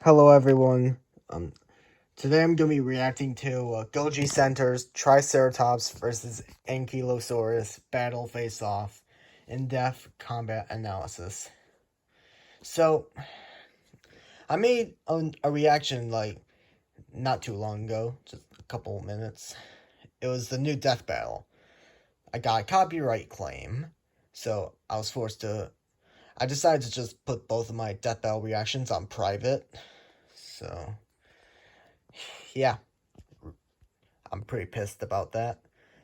Hello, everyone. Um, Today I'm going to be reacting to Goji Center's Triceratops versus Ankylosaurus battle face-off in-depth combat analysis. So, I made a reaction not too long ago, just a couple minutes. It was the new death battle. I got a copyright claim, so I decided to just put both of my death battle reactions on private. So, yeah. I'm pretty pissed about that.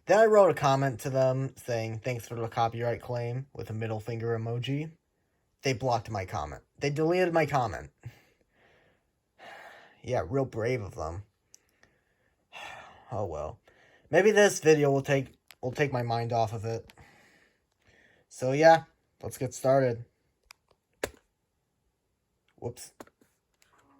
Then I wrote a comment to them saying thanks for the copyright claim with a middle finger emoji. They blocked my comment. They deleted my comment. Yeah, real brave of them. Oh well. Maybe this video will take my mind off of it. So yeah, let's get started. Whoops.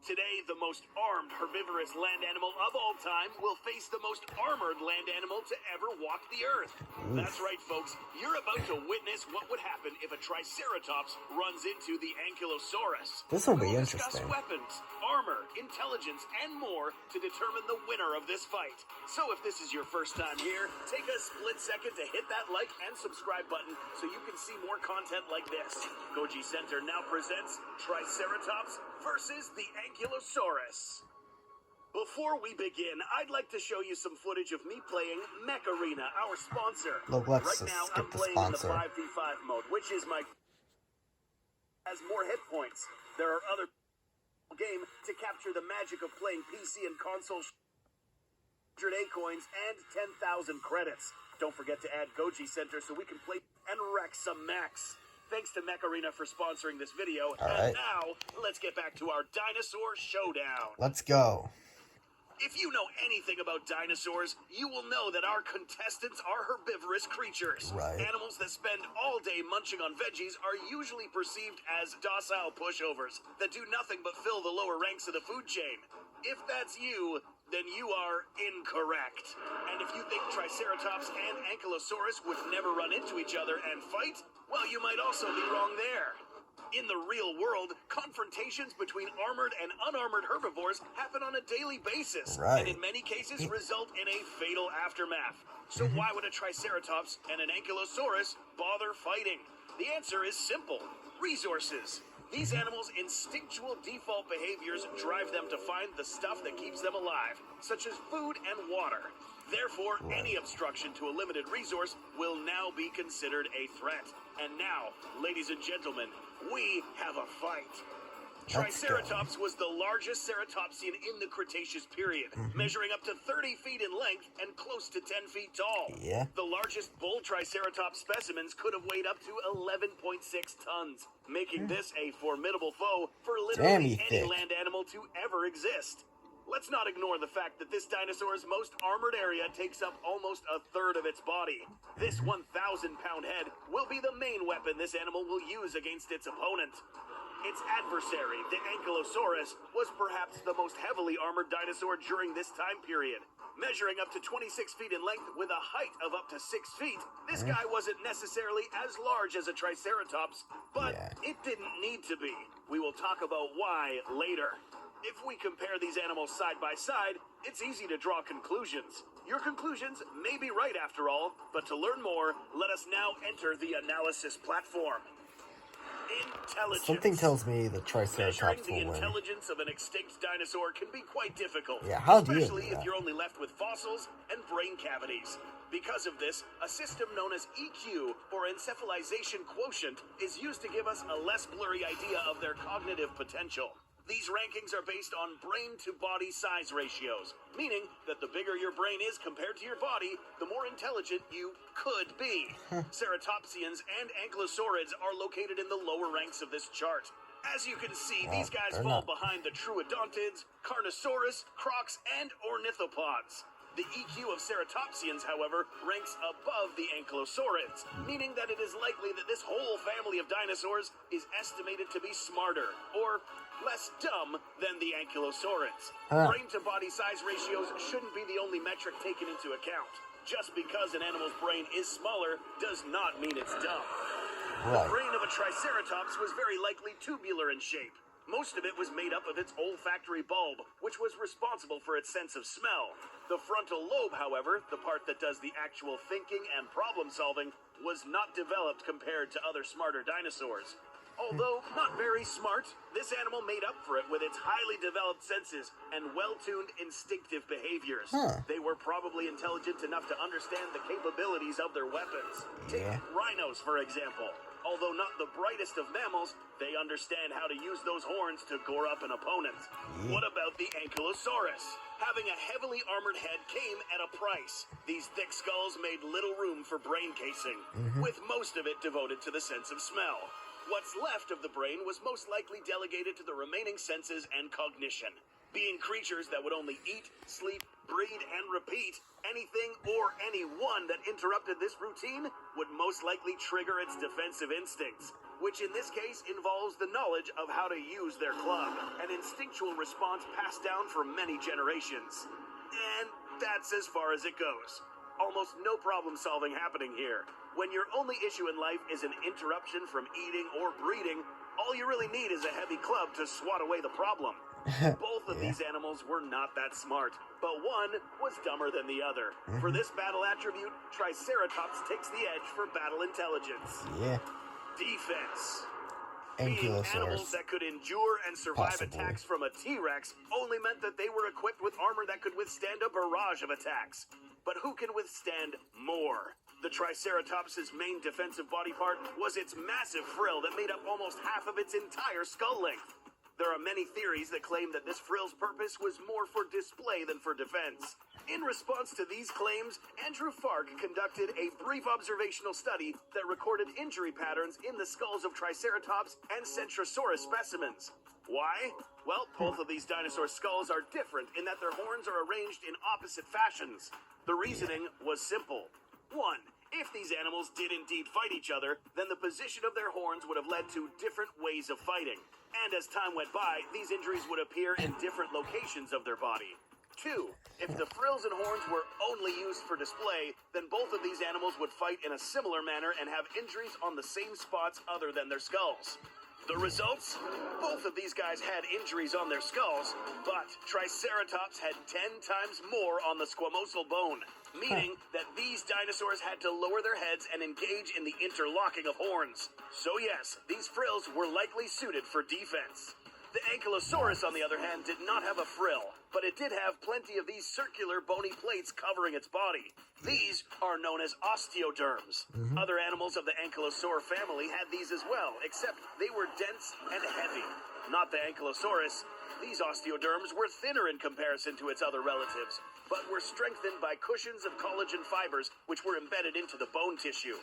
Today, the most armed herbivorous land animal of all time will face the most armored land animal to ever walk the earth. Oof. That's right, folks. You're about to witness what would happen if a Triceratops runs into the Ankylosaurus. This will be We'll interesting. discuss weapons, armor, intelligence, and more to determine the winner of this fight. So if this is your first time here, take a split second to hit that like and subscribe button so you can see more content like this. Goji Center now presents Triceratops versus the Ankylosaurus. Before we begin, I'd like to show you some footage of me playing Mech Arena, our sponsor. Look, let's right now, I'm playing in the 5v5 mode, which is my has more hit points. There are other game to capture the magic of playing PC and console. 100 A coins and 10,000 credits. Don't forget to add Goji Center so we can play and wreck some mechs. Thanks to Mech Arena for sponsoring this video. And now, let's get back to our dinosaur showdown. Let's go. If you know anything about dinosaurs, you will know that our contestants are herbivorous creatures. Right. Animals that spend all day munching on veggies are usually perceived as docile pushovers that do nothing but fill the lower ranks of the food chain. If that's you, then you are incorrect. And if you think Triceratops and Ankylosaurus would never run into each other and fight, well, you might also be wrong there. In the real world, confrontations between armored and unarmored herbivores happen on a daily basis, and in many cases result in a fatal aftermath. So why would a Triceratops and an Ankylosaurus bother fighting? The answer is simple: resources. These animals' instinctual default behaviors drive them to find the stuff that keeps them alive, such as food and water. Therefore, any obstruction to a limited resource will now be considered a threat. And now, ladies and gentlemen, we have a fight. Triceratops was the largest ceratopsian in the Cretaceous period, measuring up to 30 feet in length and close to 10 feet tall. Yeah. The largest bull Triceratops specimens could have weighed up to 11.6 tons, making this a formidable foe for literally any land animal to ever exist. Let's not ignore the fact that this dinosaur's most armored area takes up almost a third of its body. This 1,000-pound head will be the main weapon this animal will use against its opponent. Its adversary, the Ankylosaurus, was perhaps the most heavily armored dinosaur during this time period. Measuring up to 26 feet in length with a height of up to 6 feet, this guy wasn't necessarily as large as a Triceratops, but it didn't need to be. We will talk about why later. If we compare these animals side by side, it's easy to draw conclusions. Your conclusions may be right after all, but to learn more, let us now enter the analysis platform. Intelligence. Something tells me the Triceratops will win. Measuring the intelligence of an extinct dinosaur can be quite difficult. Yeah, how do you do especially that? if you're only left with fossils and brain cavities. Because of this, a system known as EQ, or encephalization quotient, is used to give us a less blurry idea of their cognitive potential. These rankings are based on brain-to-body size ratios, meaning that the bigger your brain is compared to your body, the more intelligent you could be. Ceratopsians and Ankylosaurids are located in the lower ranks of this chart. As you can see, these guys fall behind the Troodontids, Carnosaurus, Crocs, and Ornithopods. The EQ of Ceratopsians, however, ranks above the Ankylosaurids, meaning that it is likely that this whole family of dinosaurs is estimated to be smarter, or less dumb, than the Ankylosaurids. Brain-to-body size ratios shouldn't be the only metric taken into account. Just because an animal's brain is smaller does not mean it's dumb. The brain of a Triceratops was very likely tubular in shape. Most of it was made up of its olfactory bulb, which was responsible for its sense of smell. The frontal lobe, however, the part that does the actual thinking and problem solving, was not developed compared to other smarter dinosaurs. Although not very smart, this animal made up for it with its highly developed senses and well-tuned instinctive behaviors. They were probably intelligent enough to understand the capabilities of their weapons. Take rhinos, for example. Although not the brightest of mammals, they understand how to use those horns to gore up an opponent. What about the Ankylosaurus? Having a heavily armored head came at a price. These thick skulls made little room for brain casing, with most of it devoted to the sense of smell. What's left of the brain was most likely delegated to the remaining senses and cognition. Being creatures that would only eat, sleep, breed, and repeat, anything or anyone that interrupted this routine would most likely trigger its defensive instincts, which in this case involves the knowledge of how to use their club, an instinctual response passed down for many generations. And that's as far as it goes. Almost no problem solving happening here. When your only issue in life is an interruption from eating or breeding, all you really need is a heavy club to swat away the problem. Both of these animals were not that smart, but one was dumber than the other. For this battle attribute, Triceratops takes the edge for battle intelligence. Defense. Being animals that could endure and survive attacks from a T-Rex only meant that they were equipped with armor that could withstand a barrage of attacks. But who can withstand more? The Triceratops' main defensive body part was its massive frill that made up almost half of its entire skull length. There are many theories that claim that this frill's purpose was more for display than for defense. In response to these claims, Andrew Fark conducted a brief observational study that recorded injury patterns in the skulls of Triceratops and Centrosaurus specimens. Why? Well, both of these dinosaur skulls are different in that their horns are arranged in opposite fashions. The reasoning was simple. 1. If these animals did indeed fight each other, then the position of their horns would have led to different ways of fighting. And as time went by, these injuries would appear in different locations of their body. 2. If the frills and horns were only used for display, then both of these animals would fight in a similar manner and have injuries on the same spots other than their skulls. The results? Both of these guys had injuries on their skulls, but Triceratops had 10 times more on the squamosal bone, meaning that these dinosaurs had to lower their heads and engage in the interlocking of horns. So yes, these frills were likely suited for defense. The Ankylosaurus, on the other hand, did not have a frill, but it did have plenty of these circular bony plates covering its body. These are known as osteoderms. Other animals of the Ankylosaur family had these as well, except they were dense and heavy. Not the Ankylosaurus. These osteoderms were thinner in comparison to its other relatives, but were strengthened by cushions of collagen fibers which were embedded into the bone tissue.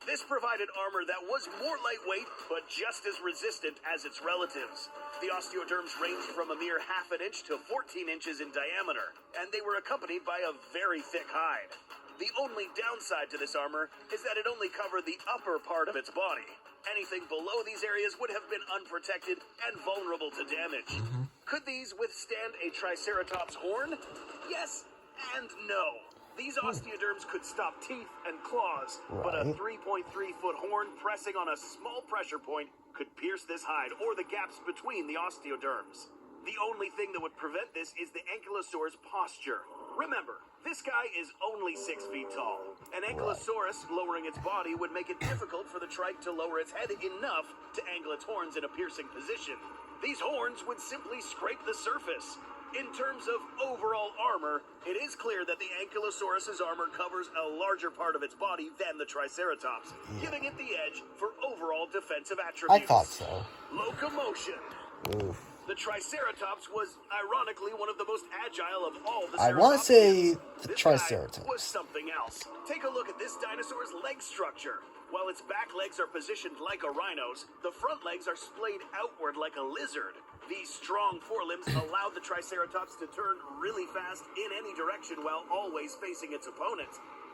This provided armor that was more lightweight, but just as resistant as its relatives. The osteoderms ranged from a mere half an inch to 14 inches in diameter, and they were accompanied by a very thick hide. The only downside to this armor is that it only covered the upper part of its body. Anything below these areas would have been unprotected and vulnerable to damage. Could these withstand a Triceratops horn? Yes and no. These osteoderms could stop teeth and claws, but a 3.3-foot horn pressing on a small pressure point could pierce this hide or the gaps between the osteoderms. The only thing that would prevent this is the Ankylosaurus posture. Remember, this guy is only 6 feet tall. An Ankylosaurus lowering its body would make it difficult for the trike to lower its head enough to angle its horns in a piercing position. These horns would simply scrape the surface. In terms of overall armor, it is clear that the Ankylosaurus's armor covers a larger part of its body than the Triceratops, giving it the edge for overall defensive attributes. I thought so. Locomotion. The Triceratops was, ironically, one of the most agile of all the I want to say the this Triceratops. guy was something else. Take a look at this dinosaur's leg structure. While its back legs are positioned like a rhino's, the front legs are splayed outward like a lizard. These strong forelimbs allowed the Triceratops to turn really fast in any direction while always facing its opponent.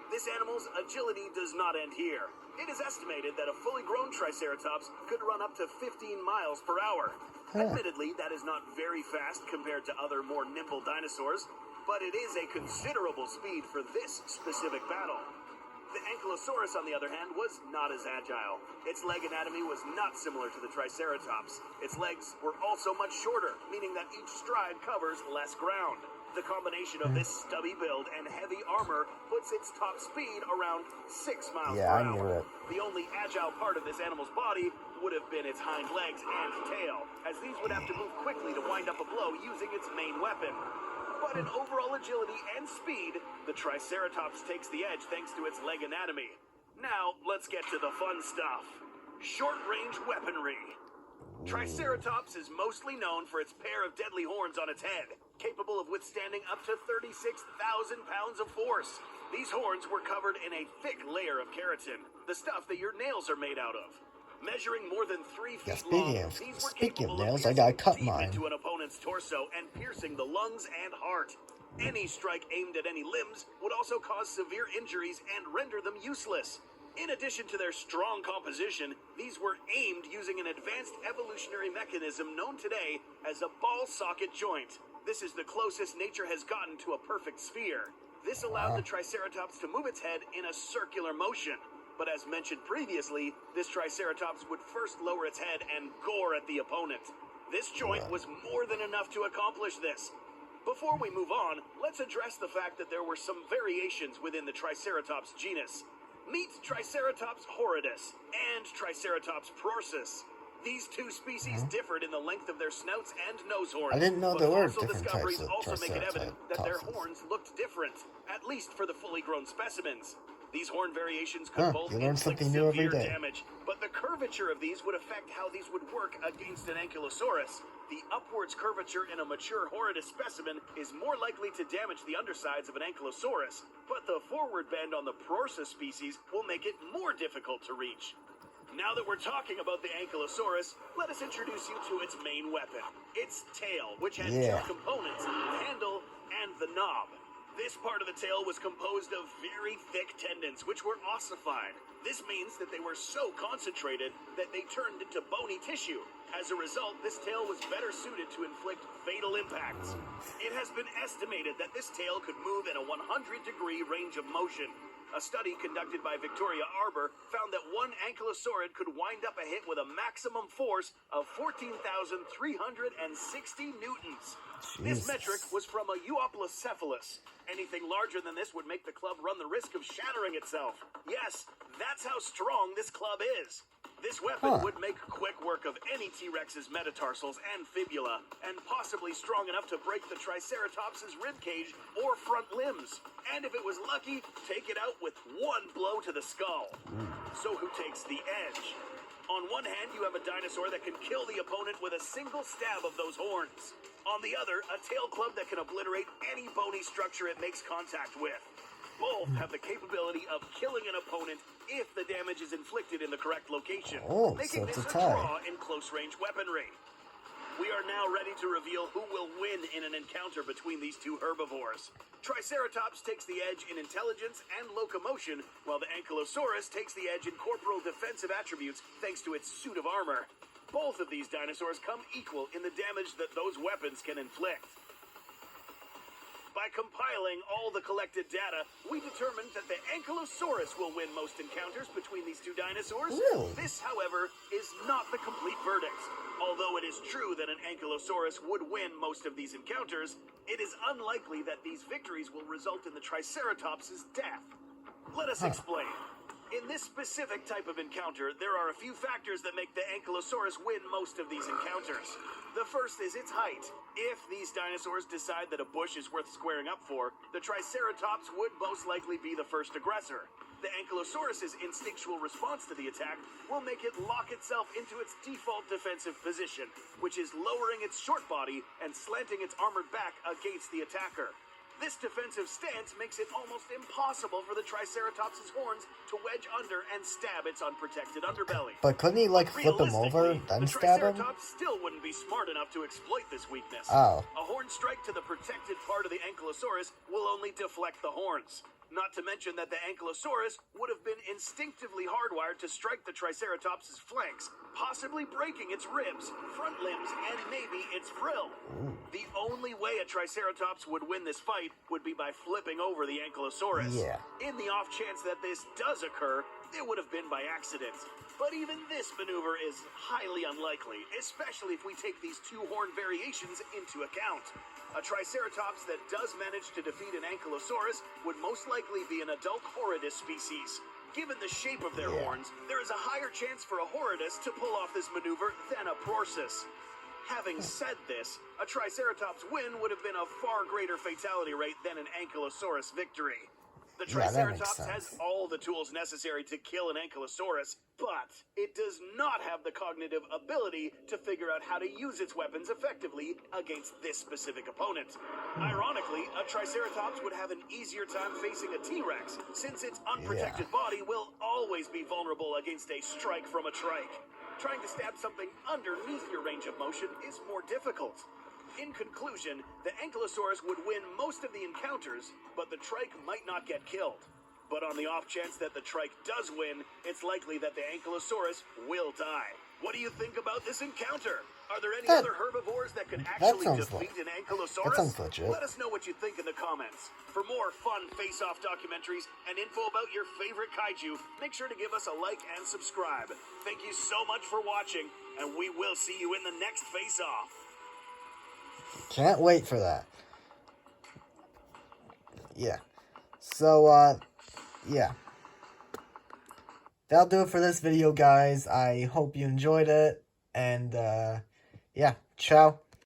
This animal's agility does not end here. It is estimated that a fully grown Triceratops could run up to 15 miles per hour. Admittedly, that is not very fast compared to other more nimble dinosaurs, but it is a considerable speed for this specific battle. The Ankylosaurus, on the other hand, was not as agile. Its leg anatomy was not similar to the Triceratops. Its legs were also much shorter, meaning that each stride covers less ground. The combination of this stubby build and heavy armor puts its top speed around 6 miles per I hour. knew it. The only agile part of this animal's body would have been its hind legs and tail, as these would have to move quickly to wind up a blow using its main weapon. But in overall agility and speed, the Triceratops takes the edge thanks to its leg anatomy. Now, let's get to the fun stuff. Short-range weaponry. Triceratops is mostly known for its pair of deadly horns on its head, capable of withstanding up to 36,000 pounds of force. These horns were covered in a thick layer of keratin, the stuff that your nails are made out of. Measuring more than 3 feet long, these were speaking of capable nails, of I gotta cut piercing deep mine. into an opponent's torso and piercing the lungs and heart. Any strike aimed at any limbs would also cause severe injuries and render them useless. In addition to their strong composition, these were aimed using an advanced evolutionary mechanism known today as a ball socket joint. This is the closest nature has gotten to a perfect sphere. This allowed the Triceratops to move its head in a circular motion. But as mentioned previously, this Triceratops would first lower its head and gore at the opponent. This joint was more than enough to accomplish this. Before we move on, let's address the fact that there were some variations within the Triceratops genus. Meet Triceratops horridus and Triceratops prorsus. These two species differed in the length of their snouts and nose horns. I didn't know but there were fossil different discoveries types of also make it evident that their Triceratopses. horns looked different, at least for the fully grown specimens. These horn variations could both you learn inflict something new every severe day. damage, but the curvature of these would affect how these would work against an Ankylosaurus. The upwards curvature in a mature horridus specimen is more likely to damage the undersides of an Ankylosaurus, but the forward bend on the prorsus species will make it more difficult to reach. Now that we're talking about the Ankylosaurus, let us introduce you to its main weapon, its tail, which had two components, the handle and the knob. This part of the tail was composed of very thick tendons, which were ossified. This means that they were so concentrated that they turned into bony tissue. As a result, this tail was better suited to inflict fatal impacts. It has been estimated that this tail could move in a 100-degree range of motion. A study conducted by Victoria Arbor found that one ankylosaurid could wind up a hit with a maximum force of 14,360 newtons. This metric was from a Euoplocephalus. Anything larger than this would make the club run the risk of shattering itself. Yes, that's how strong this club is. This weapon would make quick work of any T-Rex's metatarsals and fibula, and possibly strong enough to break the Triceratops's ribcage or front limbs. And if it was lucky, take it out with one blow to the skull. So who takes the edge? On one hand, you have a dinosaur that can kill the opponent with a single stab of those horns. On the other, a tail club that can obliterate any bony structure it makes contact with. Both have the capability of killing an opponent if the damage is inflicted in the correct location, making this a draw in close-range weaponry. We are now ready to reveal who will win in an encounter between these two herbivores. Triceratops takes the edge in intelligence and locomotion, while the Ankylosaurus takes the edge in corporal defensive attributes thanks to its suit of armor. Both of these dinosaurs come equal in the damage that those weapons can inflict. By compiling all the collected data, we determined that the Ankylosaurus will win most encounters between these two dinosaurs. This, however, is not the complete verdict. Although it is true that an Ankylosaurus would win most of these encounters, it is unlikely that these victories will result in the Triceratops' death. Let us explain. In this specific type of encounter, there are a few factors that make the Ankylosaurus win most of these encounters. The first is its height. If these dinosaurs decide that a bush is worth squaring up for, the Triceratops would most likely be the first aggressor. The Ankylosaurus's instinctual response to the attack will make it lock itself into its default defensive position, which is lowering its short body and slanting its armored back against the attacker. This defensive stance makes it almost impossible for the Triceratops' horns to wedge under and stab its unprotected underbelly. But couldn't he, like, flip him over, then stab him? The Triceratops still wouldn't be smart enough to exploit this weakness. Oh. A horn strike to the protected part of the Ankylosaurus will only deflect the horns. Not to mention that the Ankylosaurus would have been instinctively hardwired to strike the Triceratops' flanks, possibly breaking its ribs, front limbs, and maybe its frill. The only way a Triceratops would win this fight would be by flipping over the Ankylosaurus. Yeah. In the off chance that this does occur, it would have been by accident. But even this maneuver is highly unlikely, especially if we take these two-horn variations into account. A Triceratops that does manage to defeat an Ankylosaurus would most likely be an adult Horridus species. Given the shape of their horns, there is a higher chance for a Horridus to pull off this maneuver than a Prorsus. Having said this, a Triceratops win would have been a far greater fatality rate than an Ankylosaurus victory. The Triceratops has all the tools necessary to kill an Ankylosaurus, but it does not have the cognitive ability to figure out how to use its weapons effectively against this specific opponent. Ironically, a Triceratops would have an easier time facing a T-Rex, since its unprotected body will always be vulnerable against a strike from a trike. Trying to stab something underneath your range of motion is more difficult. In conclusion, the Ankylosaurus would win most of the encounters, but the trike might not get killed. But on the off chance that the trike does win, it's likely that the Ankylosaurus will die. What do you think about this encounter? Are there any other herbivores that could actually defeat an Ankylosaurus? That sounds legit. Let us know what you think in the comments. For more fun face-off documentaries and info about your favorite kaiju, make sure to give us a like and subscribe. Thank you so much for watching, and we will see you in the next face-off. Can't wait for that. Yeah. So, yeah. That'll do it for this video, guys. I hope you enjoyed it. And, yeah. Ciao.